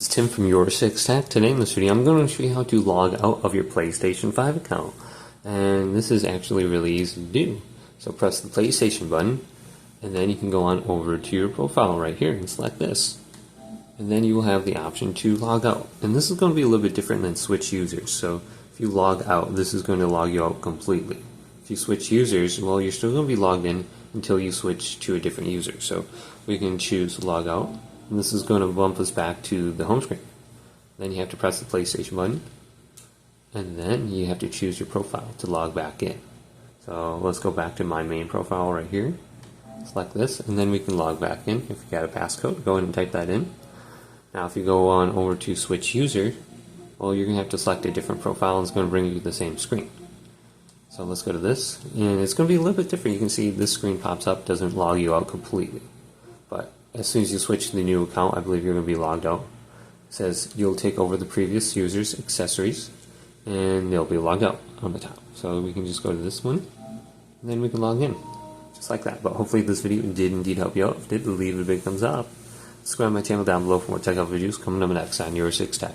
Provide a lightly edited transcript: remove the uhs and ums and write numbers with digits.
It's Tim from YourSixTech. Today in this video I'm going to show you how to log out of your PlayStation 5 account. And this is actually really easy to do. So press the PlayStation button and then you can go on over to your profile right here and select this. And then you will have the option to log out. And this is going to be a little bit different than switch users. So if you log out, this is going to log you out completely. If you switch users, well, you're still going to be logged in until you switch to a different user. So we can choose log out. And this is going to bump us back to the home screen. Then you have to press the PlayStation button, and then you have to choose your profile to log back in. So let's go back to my main profile right here. Select this, and then we can log back in. If you got a passcode, go ahead and type that in. Now if you go on over to switch user, well, you're going to have to select a different profile, and it's going to bring you to the same screen. So let's go to this, and it's going to be a little bit different. You can see this screen pops up, doesn't log you out completely. But as soon as you switch to the new account, I believe you're going to be logged out. It says you'll take over the previous user's accessories, and they'll be logged out on the top. So we can just go to this one, and then we can log in, just like that. But hopefully this video did indeed help you out. If it did, leave a big thumbs up. Subscribe to my channel down below for more tech videos coming up next on YourSixTech.